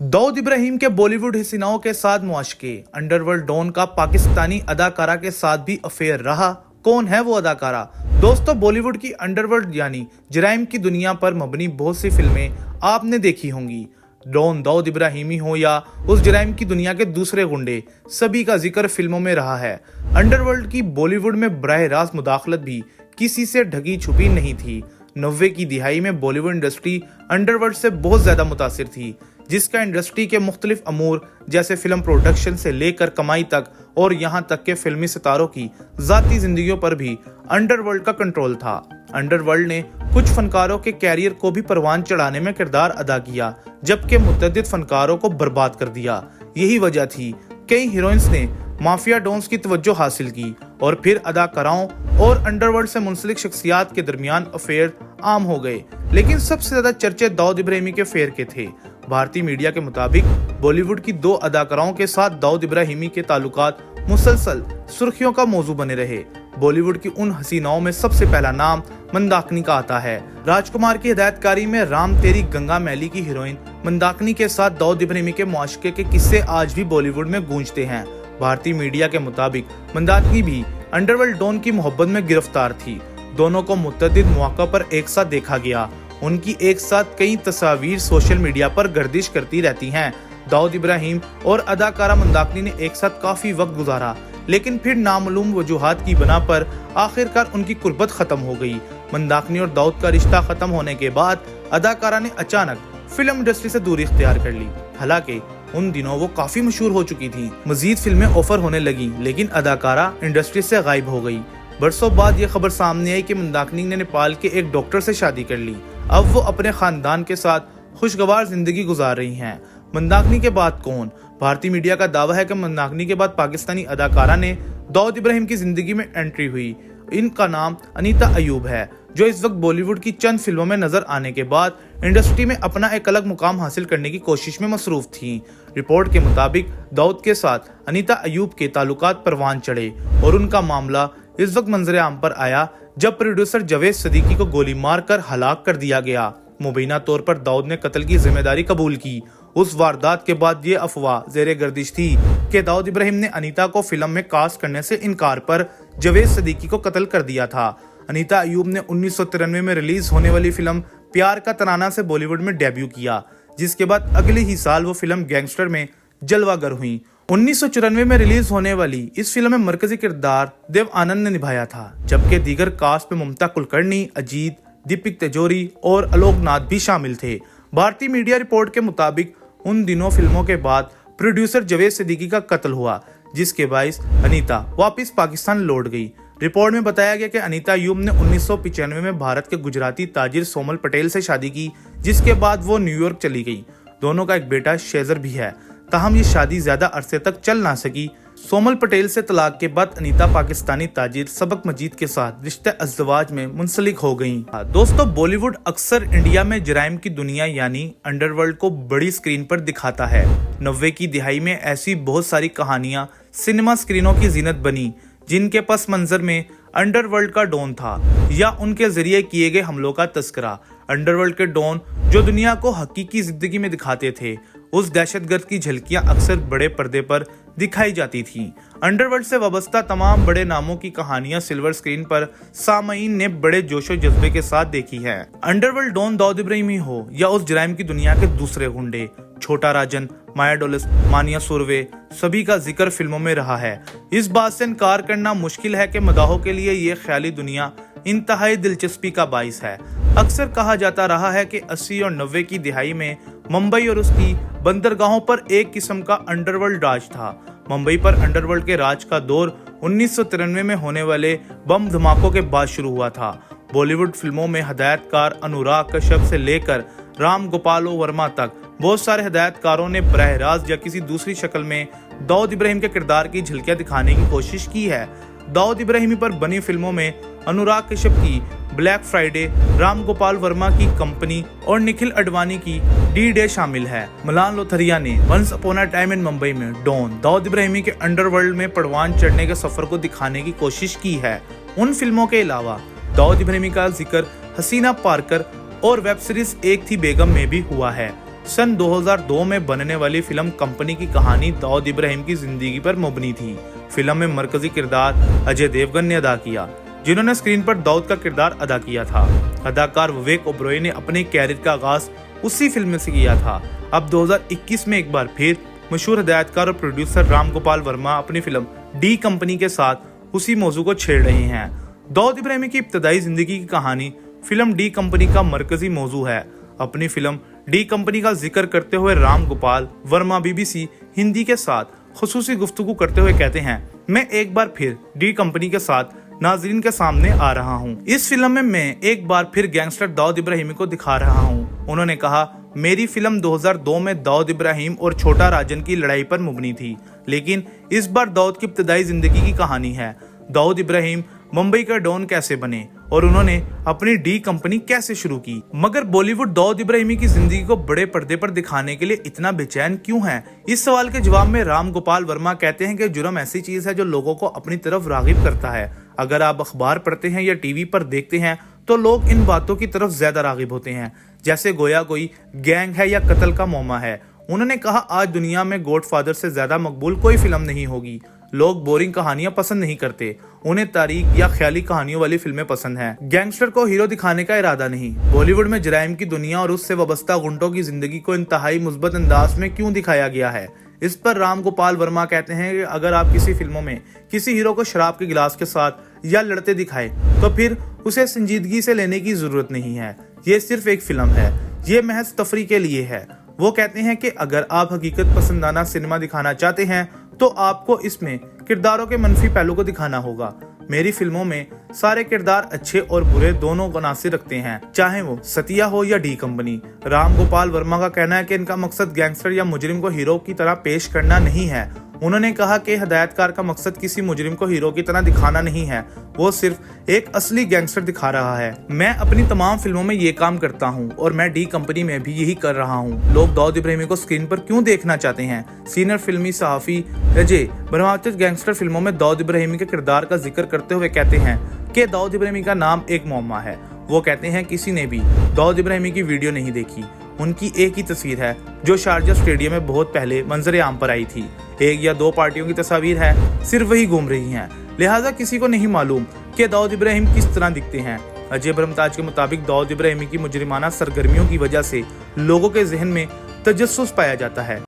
दाऊद इब्राहिम के बॉलीवुड हसीनाओं के साथ मुआशके, अंडरवर्ल्ड डॉन का पाकिस्तानी अदाकारा के साथ भी अफेयर रहा। कौन है वो अदाकारा? दोस्तों, बॉलीवुड की अंडरवर्ल्ड यानी जराइम की दुनिया पर मबनी बहुत सी फिल्में आपने देखी होंगी। डॉन दाऊद इब्राहिमी हो या उस जराइम की दुनिया के दूसरे गुंडे, सभी का जिक्र फिल्मों में रहा है। अंडरवर्ल्ड की बॉलीवुड में बराह रास्त मुदाखलत भी किसी से ढकी छुपी नहीं थी। 90 की दिहाई में बॉलीवुड इंडस्ट्री अंडरवर्ल्ड से बहुत ज्यादा मुतासिर थी, जिसका इंडस्ट्री के मुख्तलिफ अमूर जैसे फिल्म प्रोडक्शन से लेकर कमाई तक और यहाँ तक के फिल्मी सितारों की जाती जिंदगियों पर भी अंडरवर्ल्ड का कंट्रोल था। अंडरवर्ल्ड ने कुछ फनकारों के कैरियर को भी परवान चढ़ाने में किरदार अदा किया, जबकि मुतअद्दिद फनकारों को बर्बाद कर दिया। यही वजह थी कई हीरोइंस ने माफिया डॉन्स की तवज्जो हासिल की और फिर अदाकाराओं और अंडरवर्ल्ड से मुंसलिक शख्सियात के दरमियान अफेयर आम हो गए। लेकिन सबसे ज्यादा चर्चे दाऊद इब्राहिमी के अफेयर के थे। भारतीय मीडिया के मुताबिक बॉलीवुड की 2 अदाकाराओं के साथ दाऊद इब्राहिमी के ताल्लुकात मुसलसल सुर्खियों का मौजू बने रहे। बॉलीवुड की उन हसीनाओं में सबसे पहला नाम मंदाकिनी का आता है। राजकुमार की हिदायतकारी में राम तेरी गंगा मैली की हीरोइन मंदाकिनी के साथ दाऊद इब्राहिमी के मुआशके के किस्से आज भी बॉलीवुड में गूंजते हैं। भारतीय मीडिया के मुताबिक मंदाकिनी भी अंडरवर्ल्ड डॉन की मोहब्बत में गिरफ्तार थी। दोनों को मुतअद्दिद मौका पर एक साथ देखा गया। उनकी एक साथ कई तस्वीर सोशल मीडिया पर गर्दिश करती रहती हैं। दाऊद इब्राहिम और अदाकारा मंदाकिनी ने एक साथ काफी वक्त गुजारा, लेकिन फिर नामालूम वजूहात की बना पर आखिरकार उनकी कुर्बत खत्म हो गई। मंदाकिनी और दाऊद का रिश्ता खत्म होने के बाद अदाकारा ने अचानक फिल्म इंडस्ट्री से दूरी इख्तियार कर ली। हालांकि उन दिनों वो काफी मशहूर हो चुकी थी, मजीद फिल्में ऑफर होने लगी, लेकिन अदाकारा इंडस्ट्री से गायब हो गई। बरसों बाद ये खबर सामने आई कि मंदाकिनी ने नेपाल के एक डॉक्टर से शादी कर ली। अब वो अपने खानदान के साथ खुशगवार जिंदगी गुजार रही हैं। मंदाकिनी के बाद कौन? भारतीय मीडिया का दावा है कि मंदाकिनी के बाद पाकिस्तानी अदाकारा ने दाऊद इब्राहिम की जिंदगी में एंट्री हुई। इनका नाम अनीता अयूब है, जो इस वक्त बॉलीवुड की चंद फिल्मों में नजर आने के बाद इंडस्ट्री में अपना एक अलग मुकाम हासिल करने की कोशिश में मसरूफ थी। रिपोर्ट के मुताबिक दाऊद के साथ अनीता अयूब के ताल्लुकात परवान चढ़े और उनका मामला इस वक्त मंजरे आम पर आया जब प्रोड्यूसर जावेद सदीकी को गोली मारकर हलाक कर दिया गया। मुबीना तौर पर दाऊद ने कत्ल की जिम्मेदारी कबूल की। उस वारदात के बाद ये अफवाह जेरे गर्दिश थी कि दाऊद इब्राहिम ने अनीता को फिल्म में कास्ट करने से इनकार पर जावेद सदीकी को कत्ल कर दिया था। अनीता अयूब ने 1993 में रिलीज होने वाली फिल्म प्यार का तराना से बॉलीवुड में डेब्यू किया, जिसके बाद अगले ही साल वो फिल्म गैंगस्टर में जलवागर हुई। 1994 में रिलीज होने वाली इस फिल्म में मरकजी किरदार देव आनंद ने निभाया था, जबकि दीगर कास्ट में ममता कुलकर्णी, अजीत, दीपिक तिजोरी और आलोक नाथ भी शामिल थे। भारतीय मीडिया रिपोर्ट के मुताबिक उन दिनों फिल्मों के बाद प्रोड्यूसर जावेद सदीकी का कत्ल हुआ, जिसके बाइस अनीता वापस पाकिस्तान लौट गई। रिपोर्ट में बताया गया कि अनीता अयूब ने 1995 में भारत के गुजराती ताजिर सोमल पटेल से शादी की, जिसके बाद वो न्यूयॉर्क चली गई। दोनों का एक बेटा शेजर भी है, ताहम ये शादी ज्यादा अरसे तक चल ना सकी। सोमल पटेल से तलाक के बाद अनीता पाकिस्तानी ताजिर सबक मजीद के साथ रिश्ते अज़दवाज में मुंसलिक हो गईं। दोस्तों, बॉलीवुड अक्सर इंडिया में जराइम की दुनिया यानी अंडरवर्ल्ड को बड़ी स्क्रीन पर दिखाता है। 90 की दिहाई में ऐसी बहुत सारी कहानियां सिनेमा स्क्रीनों की जीनत बनी, जिनके पस मंजर में अंडरवर्ल्ड का डॉन था या उनके जरिए किए गए हमलों का तस्करा। अंडरवर्ल्ड के डॉन जो दुनिया को हकीकी जिंदगी में दिखाते थे, उस दहशतगर्द की झलकियां अक्सर बड़े पर्दे पर दिखाई जाती थीं। अंडरवर्ल्ड से वाबस्ता तमाम बड़े नामों की कहानियां सिल्वर स्क्रीन पर सामईन ने बड़े जोशो जज्बे के साथ देखी है। अंडरवर्ल्ड डॉन दाऊद इब्राहिमी हो या उस जराइम की दुनिया के दूसरे गुंडे, छोटा राजन, माया डोलिस, मानिया सुरवे, सभी का जिक्र फिल्मों में रहा है। इस बात से इनकार करना मुश्किल है कि मदाहों के लिए ये ख्याली दुनिया इंतहाई दिलचस्पी का बाइस है। अक्सर कहा जाता रहा है कि 80 और 90 की दिहाई में मुंबई और उसकी बंदरगाहों पर एक किस्म का अंडरवर्ल्ड राज था। मुंबई पर अंडरवर्ल्ड के राज का दौर 1993 में होने वाले बम धमाकों के बाद शुरू हुआ था। बॉलीवुड फिल्मों में हिदायतकार अनुराग कश्यप से लेकर राम गोपाल वर्मा तक बहुत सारे हिदायतकारों ने बराह रास्त या किसी दूसरी शक्ल में दाऊद इब्राहिम के किरदार की झलकियां दिखाने की कोशिश की है। दाऊद इब्राहिमी पर बनी फिल्मों में अनुराग कश्यप की ब्लैक फ्राइडे, राम गोपाल वर्मा की कंपनी और निखिल अडवाणी की डी डे शामिल है। मलान लोथरिया ने once upon a time in Mumbai में डॉन दाऊद इब्राहिमी के अंडरवर्ल्ड में परवान चढ़ने के सफर को दिखाने की कोशिश की है। उन फिल्मों के अलावा दाऊद इब्राहिमी का जिक्र हसीना पार्कर और वेब सीरीज एक थी बेगम में भी हुआ है। सन 2002 में बनने वाली फिल्म कंपनी की कहानी दाऊद इब्राहिम की जिंदगी पर मबनी थी। फिल्म में मरकजी किरदार अजय देवगन ने अदा किया, जिन्होंने स्क्रीन पर दाऊद का किरदार अदा किया था। अदाकार विवेक ओबरॉय ने अपने कैरियर का आगाज उसी फिल्म में से किया था। अब 2021 में एक बार फिर मशहूर हिदायतकार और प्रोड्यूसर राम गोपाल वर्मा अपनी फिल्म डी कंपनी के साथ उसी मौजू को छेड़ रहे हैं। दाऊद इब्राहिम की इब्तदाई जिंदगी की कहानी फिल्म डी कंपनी का मरकजी मौजू है। अपनी फिल्म डी कंपनी का जिक्र करते हुए राम गोपाल वर्मा BBC हिंदी के साथ खुसूसी गुफ्तगू करते हुए कहते हैं, मैं एक बार फिर डी कंपनी के साथ नाज़रीन के सामने आ रहा हूँ। इस फिल्म में मैं एक बार फिर गैंगस्टर दाऊद इब्राहिम को दिखा रहा हूँ। उन्होंने कहा, मेरी फिल्म 2002 में दाऊद इब्राहिम और छोटा राजन की लड़ाई पर मुबनी थी, लेकिन इस बार दाऊद की इब्तदाई जिंदगी की कहानी है। दाऊद इब्राहिम मुंबई का डॉन कैसे बने और उन्होंने अपनी डी कंपनी कैसे शुरू की। मगर बॉलीवुड दाऊद इब्राहिम की जिंदगी को बड़े पर्दे पर दिखाने के लिए इतना बेचैन क्यों है? इस सवाल के जवाब में राम गोपाल वर्मा कहते हैं कि जुर्म ऐसी चीज है जो लोगों को अपनी तरफ रागिब करता है। अगर आप अखबार पढ़ते हैं या टीवी पर देखते हैं तो लोग इन बातों की तरफ ज्यादा रागिब होते हैं, जैसे गोया कोई गैंग है या कत्ल का मौमा है। उन्होंने कहा, आज दुनिया में गॉडफादर से ज्यादा मकबूल कोई फिल्म नहीं होगी। लोग बोरिंग कहानियां पसंद नहीं करते, उन्हें तारीख या ख्याली कहानियों वाली फिल्में पसंद हैं। गैंगस्टर को हीरो दिखाने का इरादा नहीं। बॉलीवुड में जराइम की दुनिया और उससे वाबस्ता गुंडों की जिंदगी को इंतहाई मुस्बत अंदाज में क्यों दिखाया गया है? इस पर राम गोपाल वर्मा कहते हैं कि अगर आप किसी फिल्मों में किसी हीरो को शराब के गिलास के साथ या लड़ते दिखाए तो फिर उसे संजीदगी से लेने की जरूरत नहीं है। ये सिर्फ एक फिल्म है, ये महज तफरी के लिए है। वो कहते हैं कि अगर आप हकीकत पसंदाना सिनेमा दिखाना चाहते हैं तो आपको इसमें किरदारों के मनफी पहलू को दिखाना होगा। मेरी फिल्मों में सारे किरदार अच्छे और बुरे दोनों अनासिर रखते हैं, चाहे वो सतिया हो या डी कंपनी। राम गोपाल वर्मा का कहना है कि इनका मकसद गैंगस्टर या मुजरिम को हीरो की तरह पेश करना नहीं है। उन्होंने कहा कि हिदायतकार का मकसद किसी मुजरिम को हीरो की तरह दिखाना नहीं है, वो सिर्फ एक असली गैंगस्टर दिखा रहा है। मैं अपनी तमाम फिल्मों में ये काम करता हूँ और मैं डी कंपनी में भी यही कर रहा हूँ। लोग दाऊद इब्राहिम को स्क्रीन पर क्यों देखना चाहते हैं? सीनियर फिल्मी सहाफी अजय ब्रह्माचित गैंगस्टर फिल्मों में दाऊद इब्राहिम के किरदार का जिक्र करते हुए कहते हैं कि दाऊद इब्राहिम का नाम एक मौमा है। वो कहते हैं, किसी ने भी दाऊद इब्राहिम की वीडियो नहीं देखी। उनकी एक ही तस्वीर है जो शारजा स्टेडियम में बहुत पहले मंजर आम पर आई थी। एक या दो पार्टियों की तस्वीर है, सिर्फ वही घूम रही हैं। लिहाजा किसी को नहीं मालूम कि दाऊद इब्राहिम किस तरह दिखते हैं। अजय ब्रह्मताज के मुताबिक दाऊद इब्राहिम की मुजरिमाना सरगर्मियों की वजह से लोगों के जहन में तजस्सुस पाया जाता है।